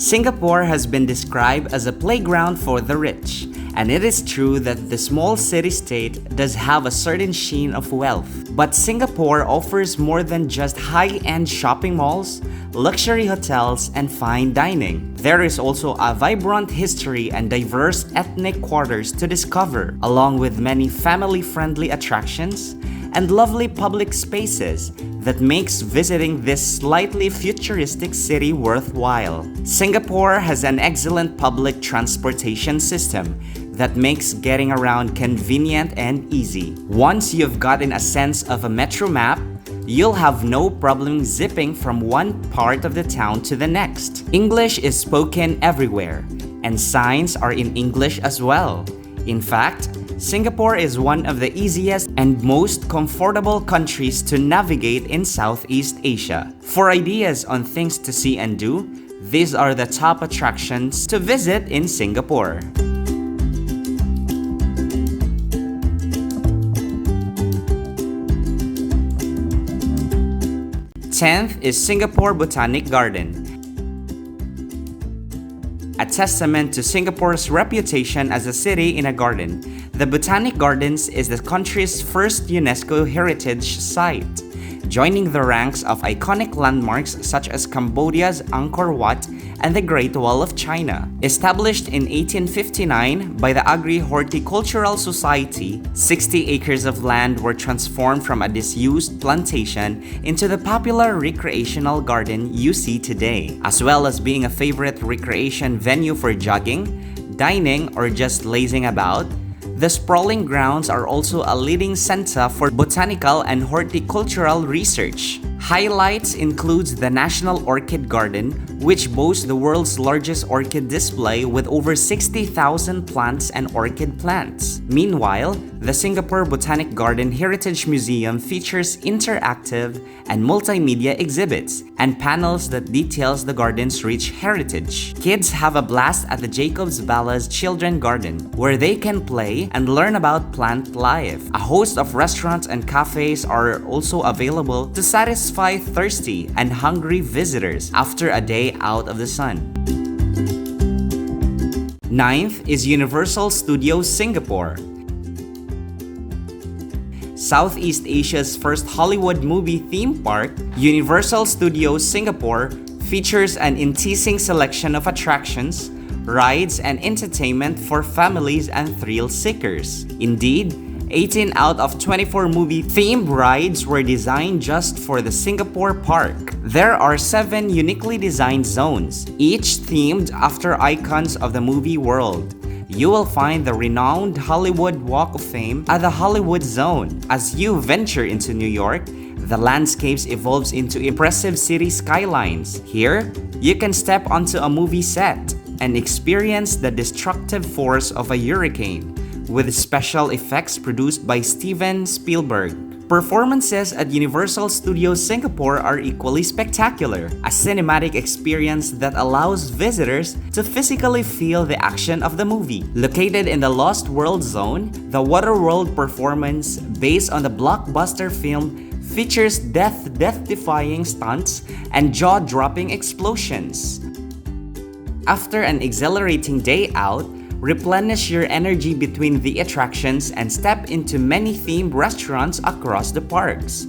Singapore has been described as a playground for the rich, and it is true that the small city-state does have a certain sheen of wealth. But Singapore offers more than just high-end shopping malls, luxury hotels, and fine dining. There is also a vibrant history and diverse ethnic quarters to discover, along with many family-friendly attractions and lovely public spaces that makes visiting this slightly futuristic city worthwhile. Singapore has an excellent public transportation system that makes getting around convenient and easy. Once you've gotten a sense of a metro map, you'll have no problem zipping from one part of the town to the next. English is spoken everywhere, and signs are in English as well. In fact, Singapore is one of the easiest and most comfortable countries to navigate in Southeast Asia. For ideas on things to see and do, these are the top attractions to visit in Singapore. 10th is Singapore Botanic Garden. A testament to Singapore's reputation as a city in a garden, the Botanic Gardens is the country's first UNESCO heritage site, joining the ranks of iconic landmarks such as Cambodia's Angkor Wat and the Great Wall of China. Established in 1859 by the Agri-Horticultural Society, 60 acres of land were transformed from a disused plantation into the popular recreational garden you see today, as well as being a favorite recreation venue for jogging, dining, or just lazing about. The sprawling grounds are also a leading center for botanical and horticultural research. Highlights includes the National Orchid Garden, which boasts the world's largest orchid display with over 60,000 plants and orchid plants. Meanwhile, the Singapore Botanic Garden Heritage Museum features interactive and multimedia exhibits and panels that details the garden's rich heritage. Kids have a blast at the Jacob's Ballas Children Garden, where they can play and learn about plant life. A host of restaurants and cafes are also available to satisfy thirsty and hungry visitors after a day out of the sun. 9th is Universal Studios Singapore. Southeast Asia's first Hollywood movie theme park, Universal Studios Singapore features an enticing selection of attractions, rides, and entertainment for families and thrill seekers. Indeed, 18 out of 24 movie-themed rides were designed just for the Singapore park. There are 7 uniquely designed zones, each themed after icons of the movie world. You will find the renowned Hollywood Walk of Fame at the Hollywood Zone. As you venture into New York, the landscapes evolves into impressive city skylines. Here, you can step onto a movie set and experience the destructive force of a hurricane, with special effects produced by Steven Spielberg. Performances at Universal Studios Singapore are equally spectacular, a cinematic experience that allows visitors to physically feel the action of the movie. Located in the Lost World Zone, the Waterworld performance, based on the blockbuster film, features death-defying stunts and jaw-dropping explosions. After an exhilarating day out, replenish your energy between the attractions and step into many themed restaurants across the parks.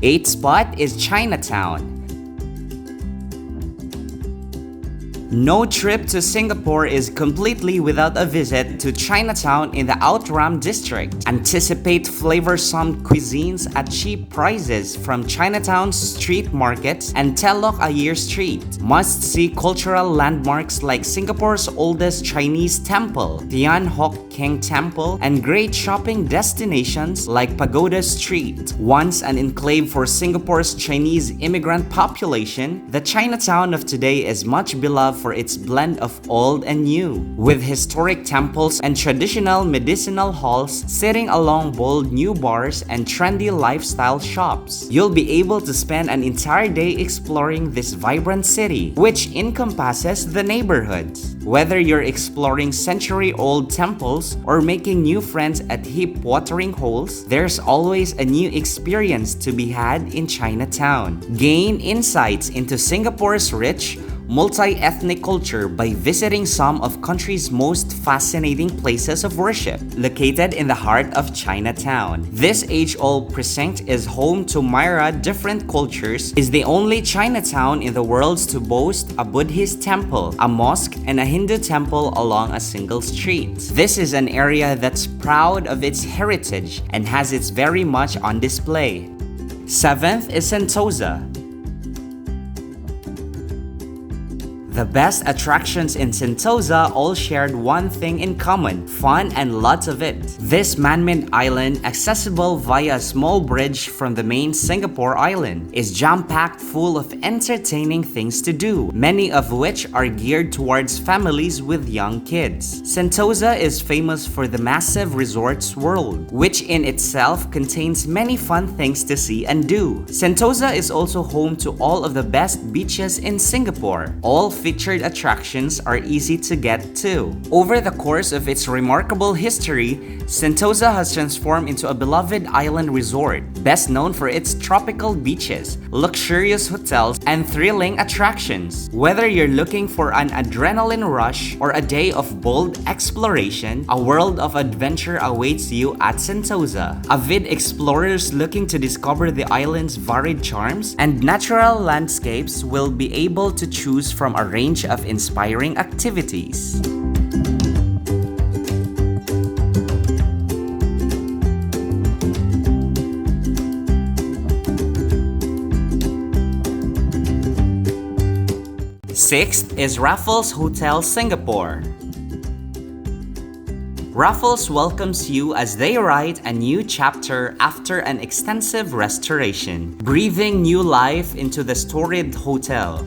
8th spot is Chinatown. No trip to Singapore is completely without a visit to Chinatown in the Outram district. Anticipate flavorsome cuisines at cheap prices from Chinatown's street markets and Telok Ayer Street. Must-see cultural landmarks like Singapore's oldest Chinese temple, Tian Hock Keng Temple, and great shopping destinations like Pagoda Street. Once an enclave for Singapore's Chinese immigrant population, the Chinatown of today is much beloved for its blend of old and new, with historic temples and traditional medicinal halls sitting along bold new bars and trendy lifestyle shops. You'll be able to spend an entire day exploring this vibrant city, which encompasses the neighborhoods. Whether you're exploring century-old temples or making new friends at hip watering holes, there's always a new experience to be had in Chinatown. Gain insights into Singapore's rich, multi-ethnic culture by visiting some of country's most fascinating places of worship, located in the heart of Chinatown. This age-old precinct is home to myriad different cultures, is the only Chinatown in the world to boast a Buddhist temple, a mosque, and a Hindu temple along a single street. This is an area that's proud of its heritage and has its very much on display. 7th is Sentosa. The best attractions in Sentosa all shared one thing in common: fun and lots of it. This man-made island, accessible via a small bridge from the main Singapore island, is jam-packed full of entertaining things to do, many of which are geared towards families with young kids. Sentosa is famous for the massive resorts world, which in itself contains many fun things to see and do. Sentosa is also home to all of the best beaches in Singapore. All featured attractions are easy to get to. Over the course of its remarkable history, Sentosa has transformed into a beloved island resort, best known for its tropical beaches, luxurious hotels, and thrilling attractions. Whether you're looking for an adrenaline rush or a day of bold exploration, a world of adventure awaits you at Sentosa. Avid explorers looking to discover the island's varied charms and natural landscapes will be able to choose from a range of inspiring activities. Sixth is Raffles Hotel Singapore. Raffles welcomes you as they write a new chapter after an extensive restoration, breathing new life into the storied hotel.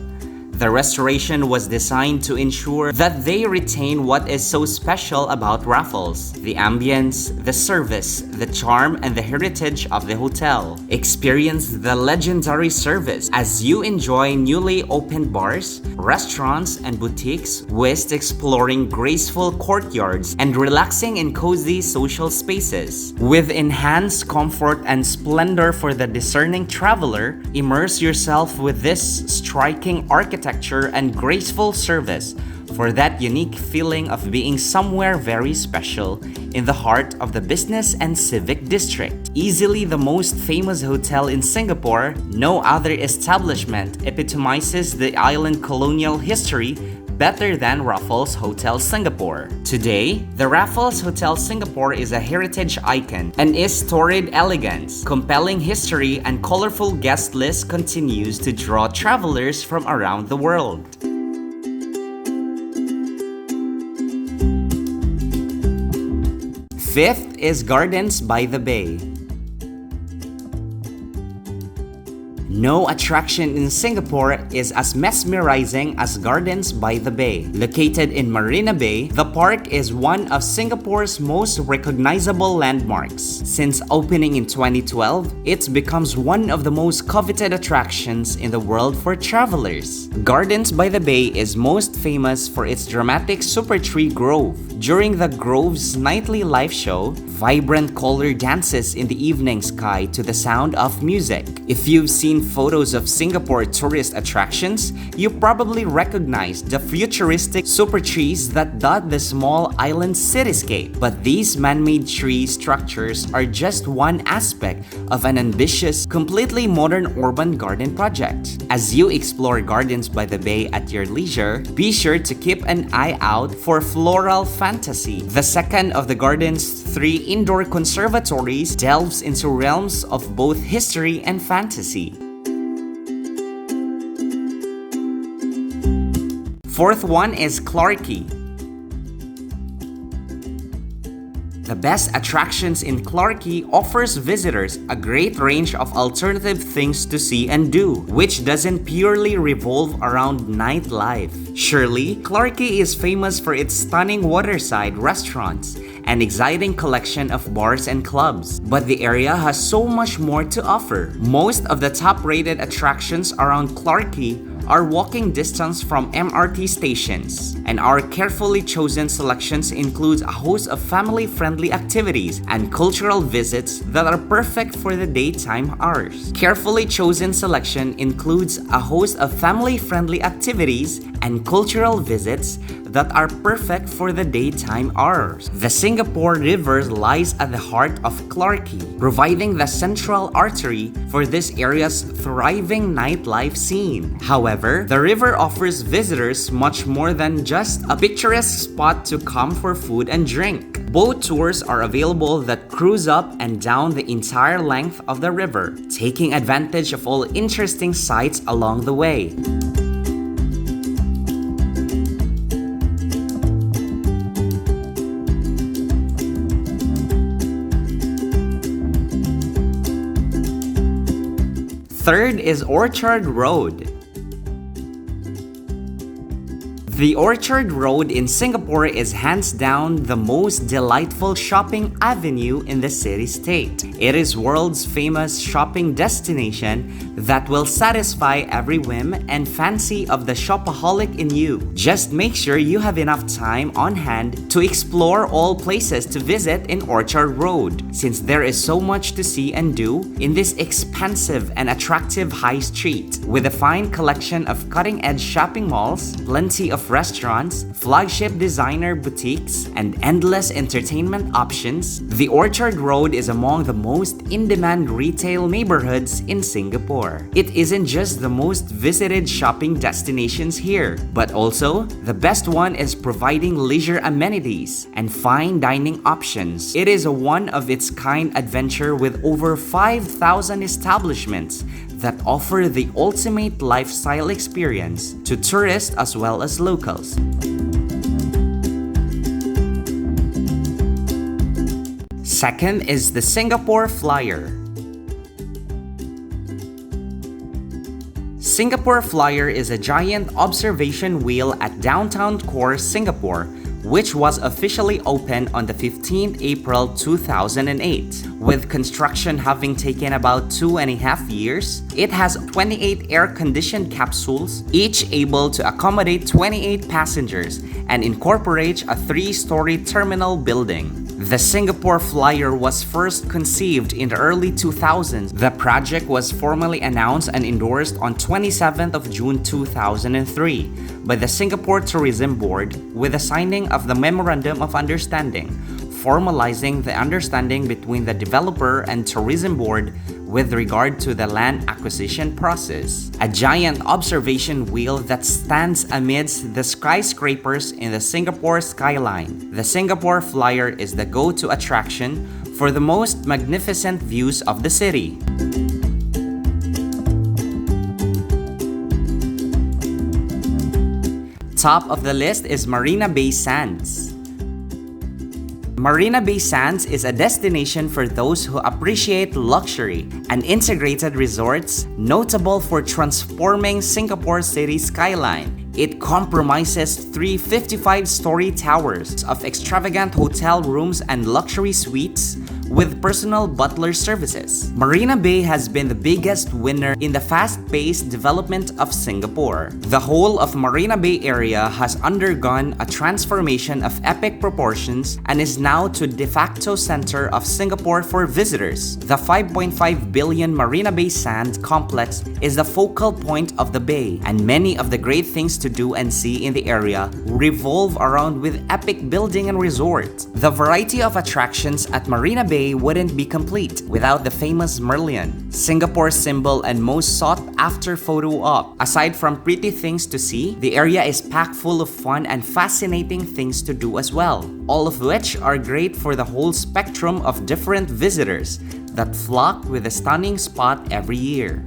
The restoration was designed to ensure that they retain what is so special about Raffles: the ambience, the service, the charm, and the heritage of the hotel. Experience the legendary service as you enjoy newly opened bars, restaurants, and boutiques, whilst exploring graceful courtyards and relaxing in cozy social spaces. With enhanced comfort and splendor for the discerning traveler, immerse yourself with this striking architecture and graceful service for that unique feeling of being somewhere very special in the heart of the business and civic district. Easily the most famous hotel in Singapore, no other establishment epitomizes the island colonial history better than Raffles Hotel Singapore. Today, the Raffles Hotel Singapore is a heritage icon and its storied elegance, compelling history, and colorful guest list continues to draw travelers from around the world. Fifth is Gardens by the Bay. No attraction in Singapore is as mesmerizing as Gardens by the Bay. Located in Marina Bay, the park is one of Singapore's most recognizable landmarks. Since opening in 2012, it becomes one of the most coveted attractions in the world for travelers. Gardens by the Bay is most famous for its dramatic super tree grove. During the grove's nightly live show, vibrant color dances in the evening sky to the sound of music. If you've seen photos of Singapore tourist attractions, you probably recognize the futuristic super trees that dot the small island cityscape. But these man-made tree structures are just one aspect of an ambitious, completely modern urban garden project. As you explore Gardens by the Bay at your leisure, be sure to keep an eye out for Floral Fantasy. The second of the garden's 3 indoor conservatories delves into realms of both history and fantasy. Fourth one is Clarke Quay. The best attractions in Clarke offers visitors a great range of alternative things to see and do, which doesn't purely revolve around nightlife. Surely, Clarke is famous for its stunning waterside restaurants and exciting collection of bars and clubs. But the area has so much more to offer. Most of the top-rated attractions around Clarke are walking distance from MRT stations, and our carefully chosen selections includes a host of family-friendly activities and cultural visits that are perfect for the daytime hours. Carefully chosen selection includes a host of family-friendly activities and cultural visits that are perfect for the daytime hours. The Singapore River lies at the heart of Clarke, providing the central artery for this area's thriving nightlife scene. However, the river offers visitors much more than just a picturesque spot to come for food and drink. Boat tours are available that cruise up and down the entire length of the river, taking advantage of all interesting sights along the way. Third is Orchard Road. The Orchard Road in Singapore is hands down the most delightful shopping avenue in the city-state. It is world's famous shopping destination that will satisfy every whim and fancy of the shopaholic in you. Just make sure you have enough time on hand to explore all places to visit in Orchard Road, since there is so much to see and do in this expansive and attractive high street. With a fine collection of cutting-edge shopping malls, plenty of restaurants, flagship designer boutiques, and endless entertainment options, the Orchard Road is among the most in-demand retail neighborhoods in Singapore. It isn't just the most visited shopping destinations here, but also the best one is providing leisure amenities and fine dining options. It is a one-of-its-kind adventure with over 5,000 establishments that offer the ultimate lifestyle experience to tourists as well as locals. Second is the Singapore Flyer. Singapore Flyer is a giant observation wheel at downtown core Singapore, which was officially opened on the 15th April 2008. With construction having taken about 2.5 years, it has 28 air-conditioned capsules, each able to accommodate 28 passengers, and incorporates a 3-story terminal building. The Singapore Flyer was first conceived in the early 2000s. The project was formally announced and endorsed on 27th of June 2003 by the Singapore Tourism Board with the signing of the Memorandum of Understanding, formalizing the understanding between the developer and tourism board with regard to the land acquisition process. A giant observation wheel that stands amidst the skyscrapers in the Singapore skyline. The Singapore Flyer is the go-to attraction for the most magnificent views of the city. Top of the list is Marina Bay Sands. Marina Bay Sands is a destination for those who appreciate luxury and integrated resorts, notable for transforming Singapore's city skyline. It compromises 3 55-story towers of extravagant hotel rooms and luxury suites with personal butler services. Marina Bay has been the biggest winner in the fast-paced development of Singapore. The whole of Marina Bay area has undergone a transformation of epic proportions and is now the de facto center of Singapore for visitors. The 5.5 billion Marina Bay Sand complex is the focal point of the bay, and many of the great things to do and see in the area revolve around with epic building and resort. The variety of attractions at Marina Bay wouldn't be complete without the famous Merlion, Singapore's symbol and most sought-after photo op. Aside from pretty things to see, the area is packed full of fun and fascinating things to do as well, all of which are great for the whole spectrum of different visitors that flock with a stunning spot every year.